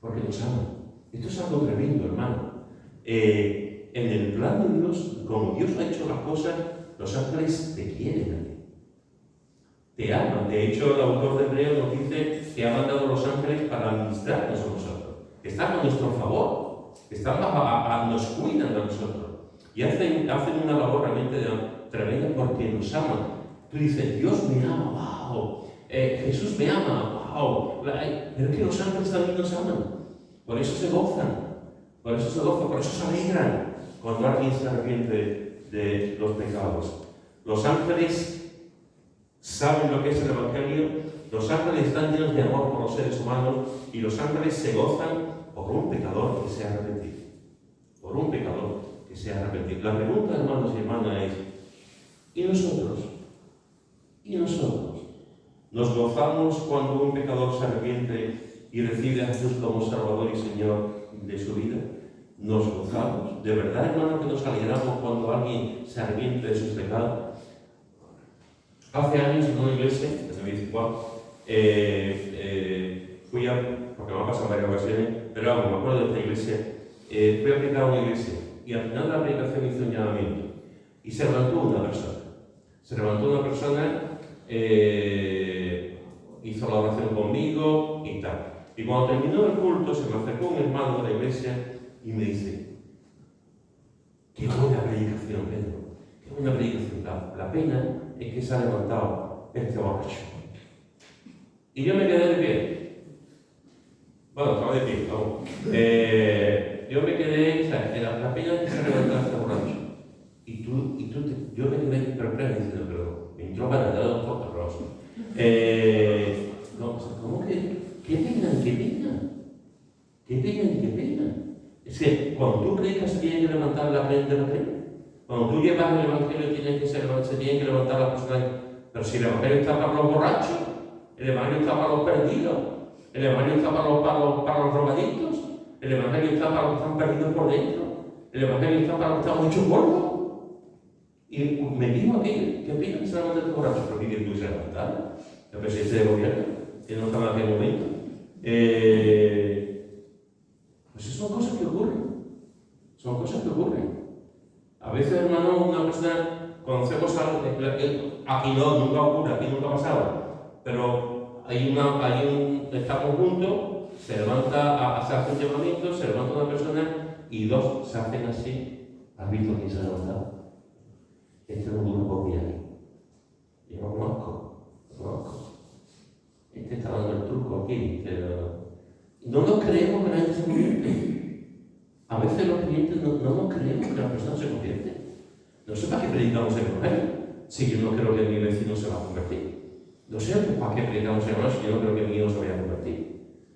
[SPEAKER 1] Porque nos aman. Esto es algo tremendo, hermano. En el plan de Dios, como Dios ha hecho las cosas, los ángeles te quieren a ti. Te aman. De hecho, el autor de Hebreos nos dice que ha mandado a los ángeles para administrarnos a nosotros. Están a nuestro favor. Nos cuidan de nosotros. Y hacen una labor realmente tremenda porque nos aman. Tú dices, Dios me ama, wow. Jesús me ama, wow. Pero es que los ángeles también nos aman. Por eso se gozan. Por eso se alegran cuando alguien se arrepiente de los pecados. Los ángeles saben lo que es el Evangelio, los ángeles están llenos de amor por los seres humanos y los ángeles se gozan por un pecador que se ha arrepentido. Por un pecador que se ha arrepentido. La pregunta, hermanos y hermanas, es: ¿y nosotros? ¿Y nosotros? ¿Nos gozamos cuando un pecador se arrepiente y recibe a Jesús como Salvador y Señor de su vida? ¿Nos gozamos? ¿De verdad, hermano, que nos alegramos cuando alguien se arrepiente de sus pecados? Hace años en una iglesia, desde mi Juan, fui porque me ha pasado en varias ocasiones, pero vamos, me acuerdo de esta iglesia, fui a predicar a una iglesia y al final de la predicación hice un llamamiento y se levantó una persona. Hizo la oración conmigo y tal. Y cuando terminó el culto se me acercó un hermano de la iglesia y me dice: ¡qué buena predicación, Pedro! ¡Qué buena predicación! La pena es que se ha levantado este borracho. Y yo me quedé de pie. Bueno, estaba de pie, vamos. Yo me quedé, o sea, la pena es que se ha levantado este borracho. Yo me quedé perplejo diciendo, pero me entró para dar un poco rosa. ¿Cómo que? ¿Qué pena? Es que cuando tú predicas tienes que levantar la pena de la pena. Cuando tú llevas el Evangelio se tienen que levantar las personas. Pero si el Evangelio está para los borrachos, el Evangelio está para los perdidos, el Evangelio está para los drogaditos, el Evangelio está para los que están perdidos por dentro, el Evangelio está para los que están hechos polvo. Y me dijo aquí, ¿qué opinas que se levantan estos borrachos? Pero que tú se levantaron. El presidente de gobierno, que no estaba en aquel momento. Pues son cosas que ocurren. A veces, hermano, una persona, conocemos algo, aquí nunca ocurre, aquí nunca ha pasado, pero estamos juntos, se levanta, se hace un llamamiento, se levanta una persona y dos se hacen así. ¿Has visto quién se ha levantado? Este es un grupo que hay. Yo lo conozco. Este está dando el truco aquí. No nos creemos que nadie se convierte. A veces los clientes no nos creemos que la persona se convierte. No sé para qué predicamos el Evangelio si yo no creo que mi vecino se va a convertir. No sé para qué predicamos el Evangelio si yo no creo que mi hijo se vaya a convertir.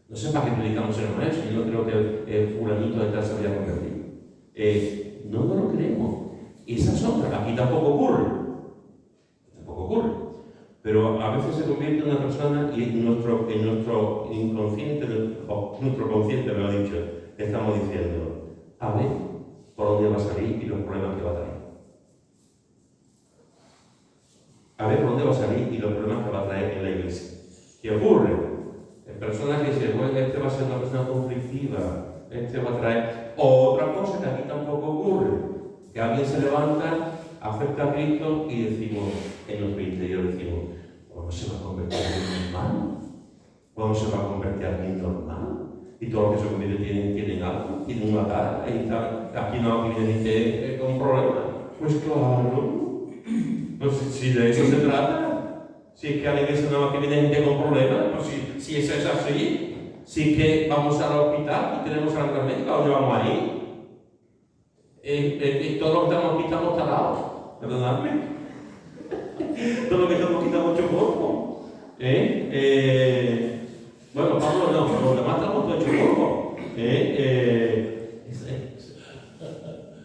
[SPEAKER 1] No sé para qué predicamos el Evangelio si yo no creo que el fulanito de tal se vaya a convertir. No nos lo creemos. Y esa es otra. Aquí tampoco ocurre. Pero a veces se convierte en una persona y en nuestro inconsciente, o nuestro consciente me lo ha dicho, estamos diciendo: a ver por dónde va a salir y los problemas que va a traer. En la iglesia. ¿Qué ocurre? Personas que dicen, bueno, este va a ser una persona conflictiva, este va a traer. Otra cosa que aquí tampoco ocurre, que alguien se levanta, acepta a Cristo y decimos, en nuestro interior decimos: ¿cuándo se va a convertir en alguien normal? ¿Cuándo se va a convertir en alguien normal? Y todos los que se convierten tienen algo, tienen una cara, ahí está, aquí no viene gente con problemas. Pues claro, pues si de eso se trata, si es que a la iglesia no que viene gente con problemas, pues si eso es así, si es que vamos al hospital y tenemos a la médica, ¿a dónde vamos a ir? Todos los que estamos aquí estamos talados, perdonadme. Todos los que estamos aquí estamos hechos polvo. Bueno, Pablo no, pero los demás estamos todos hechos polvo.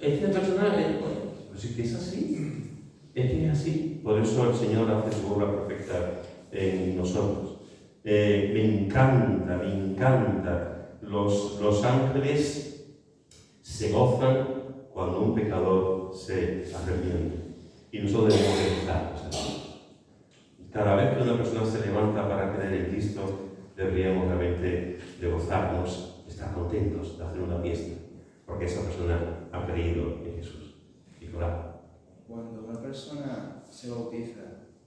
[SPEAKER 1] Este personaje, pues es que es así. Es que es así, por eso el Señor hace su obra perfecta en nosotros. Me encanta. Los ángeles se gozan cuando un pecador se arrepiente. Y nosotros debemos de gozarnos así. Cada vez que una persona se levanta para creer en Cristo, deberíamos realmente de gozarnos, estar contentos, de hacer una fiesta, porque esa persona ha creído en Jesús. Y orar.
[SPEAKER 2] Cuando una persona se bautiza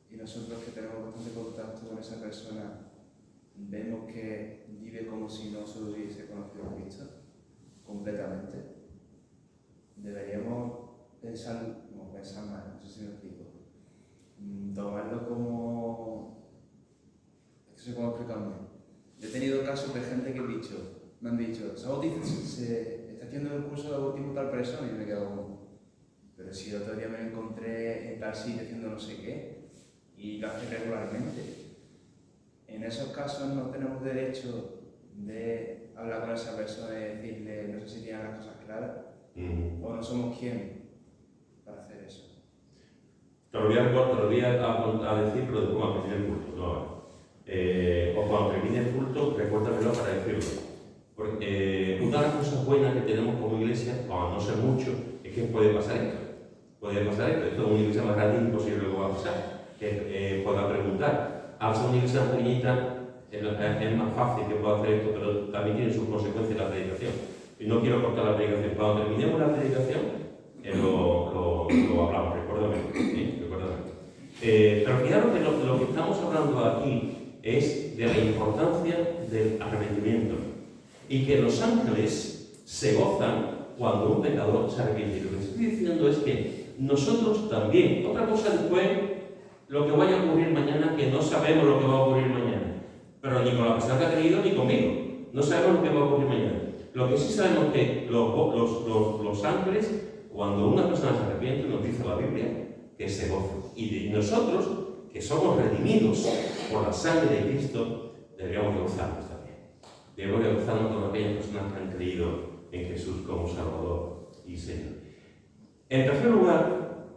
[SPEAKER 2] y nosotros que tenemos bastante contacto con esa persona, vemos que vive como si no se hubiese conocido a Cristo completamente, deberíamos pensar mal, no sé si me explico. Tomarlo como... Es que no sé cómo explicarme. Yo he tenido casos de gente que me han dicho, se está haciendo el curso de bautismo tal persona, y me he quedado como, pero si el otro día me encontré en tal sitio haciendo no sé qué, y lo hace regularmente. En esos casos no tenemos derecho de hablar con esa persona y decirle, no sé si tiene las cosas claras, o no somos quién para hacer eso.
[SPEAKER 1] Te lo voy a decir, pero después cuando termine el culto, no ahora. O cuando termine el culto, recuérdamelo para decirlo. Porque una de las cosas buenas que tenemos como iglesia, cuando no sé mucho, es que puede pasar esto. Esto es una iglesia más grande, imposible que va a pasar. Que pueda preguntar. Al ser una iglesia más pequeñita, es más fácil que pueda hacer esto, pero también tiene sus consecuencias la predicación. Y no quiero cortar la predicación. Cuando terminemos la predicación, lo hablamos, recuérdame. Pero fijaros que lo que estamos hablando aquí es de la importancia del arrepentimiento y que los ángeles se gozan cuando un pecador se arrepiente. Lo que estoy diciendo es que nosotros también, otra cosa después, lo que vaya a ocurrir mañana, que no sabemos lo que va a ocurrir mañana, pero ni con la persona que ha creído ni conmigo, no sabemos lo que va a ocurrir mañana. Lo que sí sabemos es que los ángeles, cuando una persona se arrepiente, nos dice la Biblia, que se gozan. Y nosotros, que somos redimidos por la sangre de Cristo, deberíamos de gozarnos también. Debemos de gozarnos con aquellas personas que han creído en Jesús como Salvador y Señor. En tercer lugar,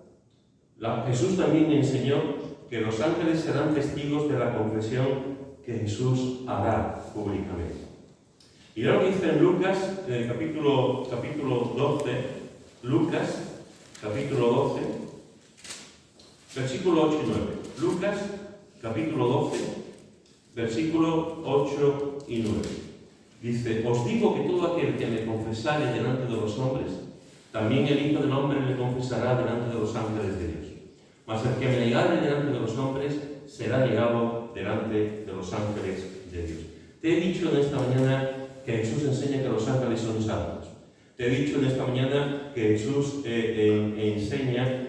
[SPEAKER 1] Jesús también enseñó que los ángeles serán testigos de la confesión que Jesús hará públicamente. Y lo que dice en Lucas, en el capítulo 12, Lucas, capítulo 12, versículo 8 y 9. Lucas, capítulo 12, versículos 8 y 9. Dice, os digo que todo aquel que me confesare delante de los hombres, también el Hijo del Hombre le confesará delante de los ángeles de Dios. Mas el que me negare delante de los hombres, será negado delante de los ángeles de Dios. Te he dicho en esta mañana que Jesús enseña que los ángeles son santos. Te he dicho en esta mañana que Jesús enseña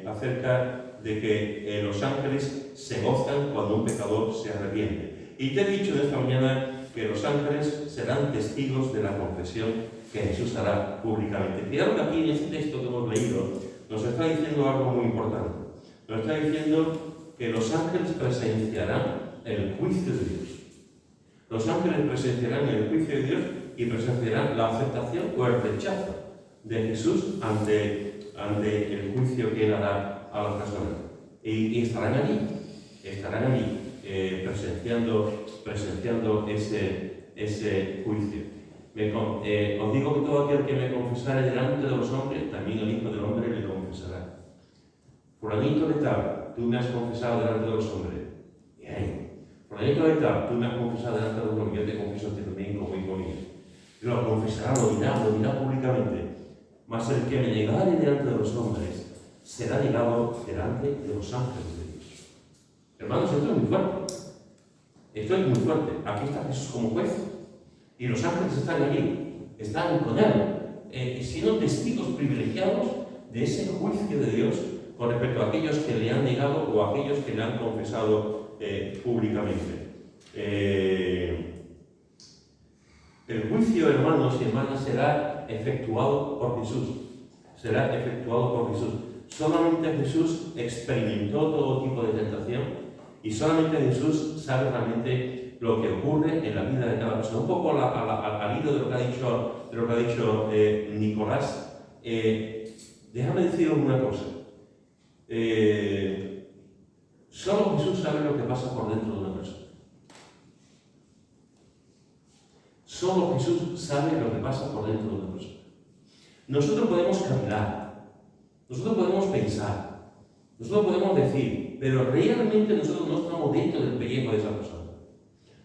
[SPEAKER 1] acerca de que los ángeles se gozan cuando un pecador se arrepiente. Y te he dicho en esta mañana que los ángeles serán testigos de la confesión que Jesús hará públicamente. Fijaros que aquí en este texto que hemos leído nos está diciendo algo muy importante. Nos está diciendo que los ángeles presenciarán el juicio de Dios. Los ángeles presenciarán el juicio de Dios y presenciarán la aceptación o el rechazo de Jesús ante el juicio que Él hará a las personas. Y estarán allí presenciando ese juicio. Os digo que todo aquel que me confesare delante de los hombres, también el Hijo del Hombre le confesará. Fulanito de tal, tú me has confesado delante de los hombres. Bien. Fulanito de tal, tú me has confesado delante de los hombres, yo te confieso a ti también como hijo mío. Lo confesará, lo dirá públicamente. Mas el que me negare delante de los hombres, será negado delante de los ángeles de Dios. Hermanos, esto es muy fuerte. Esto es muy fuerte. Aquí está Jesús como juez. Y los ángeles están allí, están con Él, siendo testigos privilegiados de ese juicio de Dios con respecto a aquellos que le han negado o a aquellos que le han confesado públicamente. El juicio, hermanos y hermanas, será efectuado por Jesús. Será efectuado por Jesús. Solamente Jesús experimentó todo tipo de tentación y solamente Jesús sabe realmente lo que ocurre en la vida de cada persona. Un poco al hilo de lo que ha dicho Nicolás, déjame deciros una cosa. Solo Jesús sabe lo que pasa por dentro de una persona. Solo Jesús sabe lo que pasa por dentro de una persona. Nosotros podemos caminar, nosotros podemos pensar, nosotros podemos decir, pero realmente nosotros no estamos dentro del pellejo de esa persona.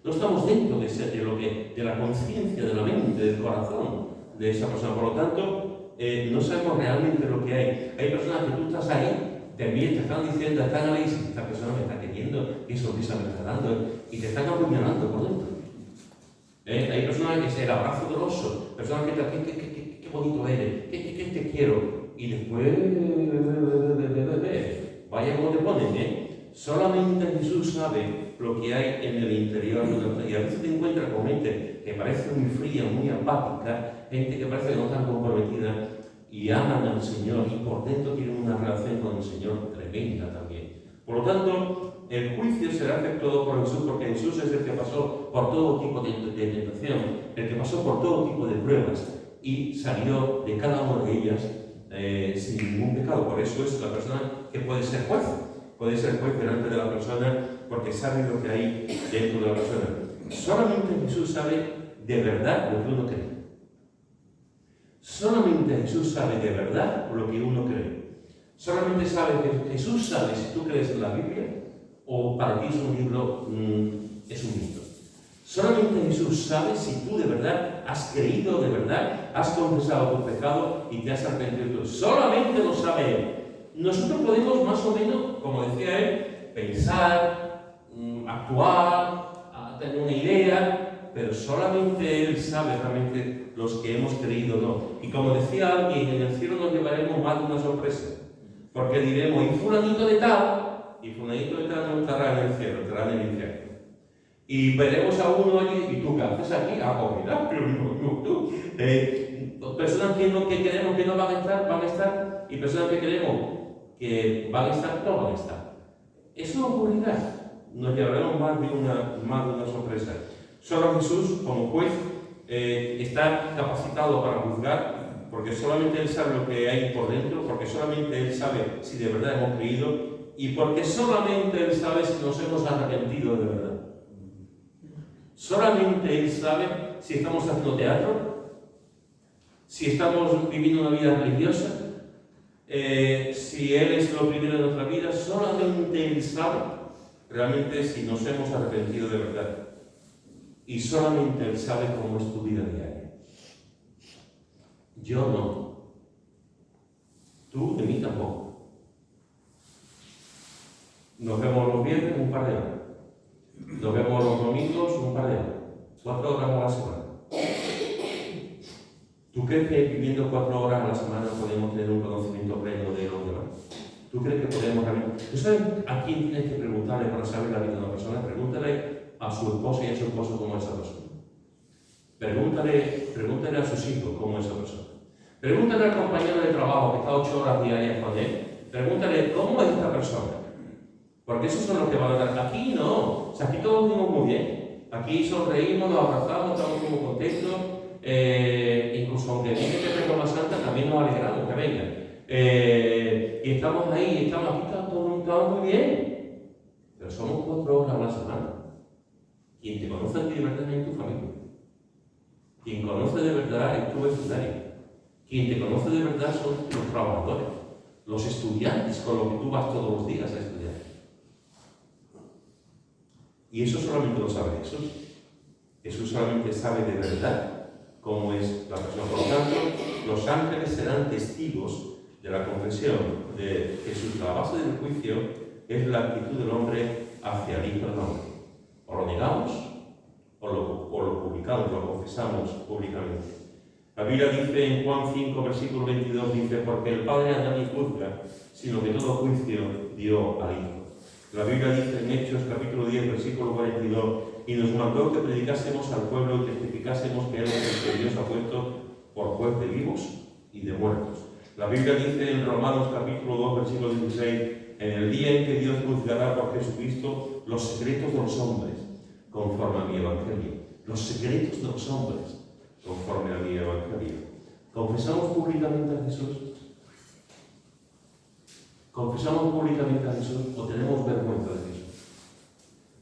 [SPEAKER 1] No estamos dentro de la conciencia, de la mente, del corazón de esa persona. Por lo tanto, no sabemos realmente lo que hay. Hay personas que tú estás ahí, te están diciendo, están ahí, esta persona me está queriendo, qué sonrisa me está dando, y te están apuñalando por dentro. Hay personas que es el abrazo del oso, personas que qué bonito eres, que te quiero, y después, vaya como te ponen, Solamente Jesús sabe lo que hay en el interior de una persona. Y a veces te encuentras con gente que parece muy fría, muy apática, gente que parece que no está comprometida, y aman al Señor, y por dentro tienen una relación con el Señor tremenda también. Por lo tanto, el juicio será efectuado por Jesús, porque Jesús es el que pasó por todo tipo de tentación, el que pasó por todo tipo de pruebas, y salió de cada una de ellas sin ningún pecado. Por eso es la persona que puede ser juez. Puede ser juez delante de la persona porque sabe lo que hay dentro de la persona. Solamente Jesús sabe de verdad lo que uno cree. Solamente Jesús sabe de verdad lo que uno cree. Solamente sabe que Jesús sabe si tú crees en la Biblia o para ti es un libro, es un mito. Solamente Jesús sabe si tú de verdad has creído, de verdad has confesado tu pecado y te has arrepentido. Solamente lo sabe Él. Nosotros podemos más o menos, como decía él, pensar, actuar, tener una idea, pero solamente Él sabe realmente los que hemos creído o no. Y como decía alguien, en el cielo nos llevaremos más de una sorpresa, porque diremos, y fulanito de tal no estará en el cielo, estará en el infierno. Y veremos a uno allí, ¿y tú qué haces aquí? Mira, pero no tú. Personas que creemos que no van a estar, y personas que creemos que van a estar, no van a estar. Eso ocurrirá. Nos llevaremos más de una sorpresa. Solo Jesús, como juez, está capacitado para juzgar, porque solamente Él sabe lo que hay por dentro, porque solamente Él sabe si de verdad hemos creído, y porque solamente Él sabe si nos hemos arrepentido de verdad. Solamente Él sabe si estamos haciendo teatro, si estamos viviendo una vida religiosa, si Él es lo primero de nuestra vida. Solamente Él sabe realmente si nos hemos arrepentido de verdad. Y solamente Él sabe cómo es tu vida diaria. Yo no. Tú de mí tampoco. Nos vemos los viernes un par de horas. Nos vemos los domingos un par de horas. 4 horas a la semana. ¿Tú crees que viviendo 4 horas a la semana podemos tener un conocimiento pleno de los demás? ¿Tú crees que podemos realmente? ¿Tú sabes a quién tienes que preguntarle para saber la vida de una persona? Pregúntale a su esposa y a su esposo cómo es esa persona. Pregúntale a sus hijos cómo es esa persona. Pregúntale al compañero de trabajo que está 8 horas diarias con él. Pregúntale cómo es esta persona. Porque esos son los que van a dar. Aquí no. O sea, aquí todos vivimos muy bien. Aquí sonreímos, nos abrazamos, estamos muy contentos. Incluso aunque viene que es Roma Santa, también nos alegramos que venga. Y estamos ahí, aquí estamos muy bien. Pero somos 4 horas a la semana. Quien te conoce a ti de verdad es tu familia. Quien conoce de verdad es tu vecindario. Quien te conoce de verdad son los trabajadores, los estudiantes con los que tú vas todos los días a estudiar. Y eso solamente lo sabe Jesús. Jesús solamente sabe de verdad cómo es la persona. Por lo tanto, los ángeles serán testigos de la confesión de Jesús. La base del juicio es la actitud del hombre hacia el Hijo del Hombre. O lo negamos, o lo publicamos, lo confesamos públicamente. La Biblia dice en Juan 5, versículo 22, dice, porque el Padre a nadie juzga, sino que todo juicio dio al Hijo. La Biblia dice en Hechos capítulo 10, versículo 42, y nos mandó que predicásemos al pueblo y testificásemos que Él es el que Dios ha puesto por juez de vivos y de muertos. La Biblia dice en Romanos capítulo 2, versículo 16, en el día en que Dios juzgará por Jesucristo los secretos de los hombres, conforme a mi evangelio. Los secretos de los hombres, conforme a mi evangelio. ¿Confesamos públicamente a Jesús? ¿Confesamos públicamente a Jesús o tenemos vergüenza de Jesús?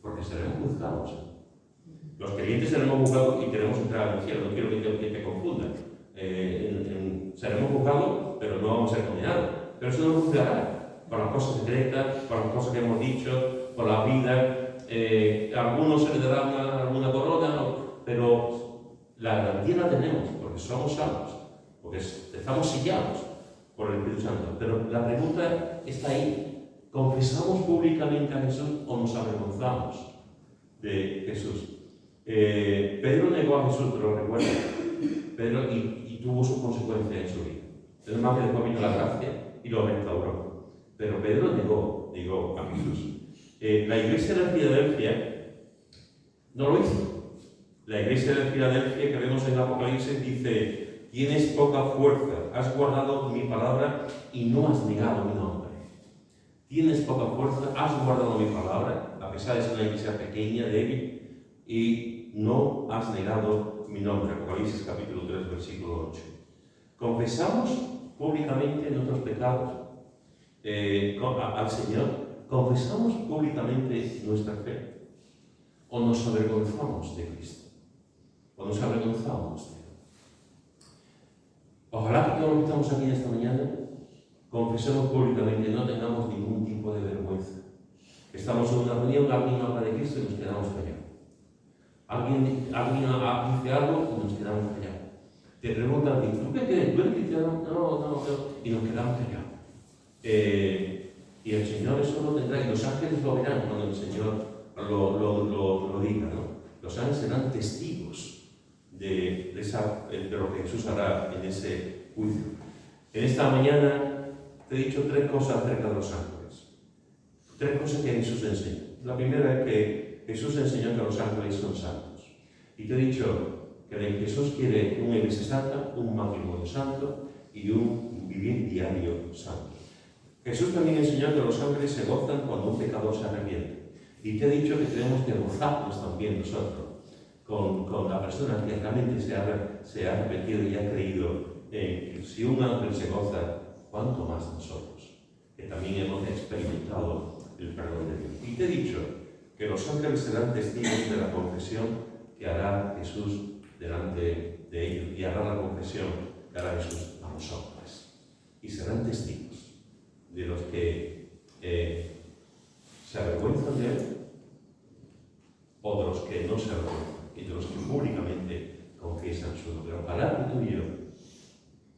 [SPEAKER 1] Porque seremos juzgados. Los creyentes seremos juzgados y queremos entrar al cielo. No quiero que te confundan. Seremos juzgados, pero no vamos a ser condenados. Pero eso nos juzgará por las cosas secretas, por las cosas que hemos dicho, por la vida. Algunos se les dará alguna corona, pero la garantía la tenemos porque somos salvos, porque estamos sellados por el Espíritu Santo. Pero la pregunta está ahí. ¿Confesamos públicamente a Jesús o nos avergonzamos de Jesús? Pedro negó a Jesús, pero lo recuerda. Pedro y tuvo sus consecuencias en su vida. Es más que después vino la gracia y lo restauró. Pero Pedro negó a Jesús. La iglesia de Filadelfia no lo hizo. La iglesia de Filadelfia que vemos en Apocalipsis dice: tienes poca fuerza, has guardado mi palabra y no has negado mi nombre. Tienes poca fuerza, has guardado mi palabra, a pesar de ser una iglesia pequeña, débil, y no has negado mi nombre. Apocalipsis capítulo 3, versículo 8. ¿Confesamos públicamente nuestros pecados al Señor? ¿Confesamos públicamente nuestra fe? ¿O nos avergonzamos de Cristo? ¿O nos avergonzamos de Él? Ojalá que todos los que estamos aquí esta mañana confesemos públicamente, no tengamos ningún tipo de vergüenza. Estamos en una reunión, alguien habla de Cristo y nos quedamos callados. Alguien dice algo y nos quedamos callados. Te preguntan, ¿tú qué crees? ¿Tú eres cristiano? No. Y nos quedamos callados. Y el Señor eso lo tendrá, y los ángeles lo verán cuando el Señor lo diga, ¿no? Los ángeles serán testigos de lo que Jesús hará en ese juicio. En esta mañana te he dicho 3 cosas acerca de los ángeles. 3 cosas que Jesús enseña. La primera es que Jesús enseñó que los ángeles son santos. Y te he dicho que Jesús quiere una iglesia santa, un matrimonio santo y un vivir diario santo. Jesús también enseñó que los ángeles se gozan cuando un pecador se arrepiente. Y te he dicho que tenemos que gozarnos también nosotros con la persona que realmente se ha arrepentido y ha creído. Si un ángel se goza, ¿cuánto más nosotros? Que también hemos experimentado el perdón de Dios. Y te he dicho que los ángeles serán testigos de la confesión que hará Jesús delante de ellos. Y hará la confesión que hará Jesús a nosotros. Y serán testigos de los que se avergüenzan de Él o de los que no se avergüenzan y de los que públicamente confiesan su nombre. Ojalá que tú y yo,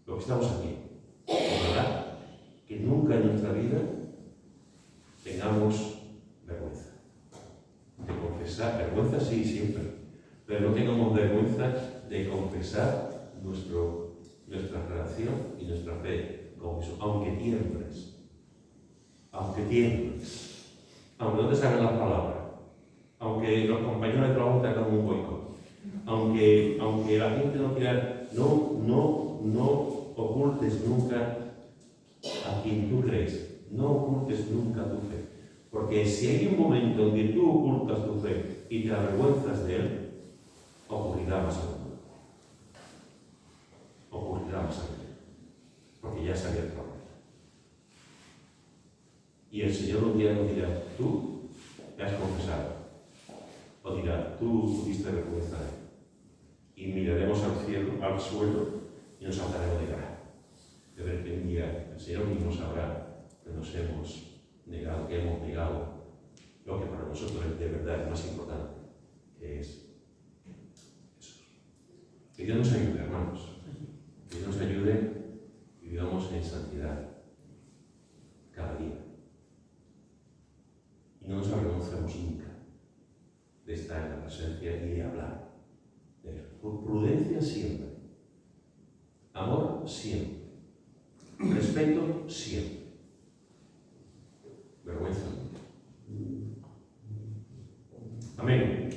[SPEAKER 1] los que estamos aquí, ojalá que nunca en nuestra vida tengamos vergüenza de confesar. Vergüenza sí, siempre, pero no tengamos vergüenza de confesar nuestra relación y nuestra fe con Jesús, aunque tiembles, aunque no te salgan las palabras, aunque los compañeros de trabajo te hagan un boicot, aunque la gente no quiera, no ocultes nunca a quien tú crees, no ocultes nunca tu fe, porque si hay un momento donde tú ocultas tu fe y te avergüenzas de Él, ocurrirá más adelante, porque ya se había acabado. Y el Señor un día nos dirá: tú te has confesado. O dirá: tú tuviste vergüenza de Él. Y miraremos al cielo, al suelo, y nos saltaremos de cara. De ver que un día el Señor mismo sabrá que nos hemos negado, que hemos negado lo que para nosotros es de verdad es más importante, que es Jesús. Que Dios nos ayude, hermanos. Que Dios nos ayude y vivamos en santidad cada día. Y no nos avergoncemos nunca de estar en la presencia y de hablar de Él. Prudencia siempre. Amor siempre. Respeto siempre. Vergüenza nunca. Amén.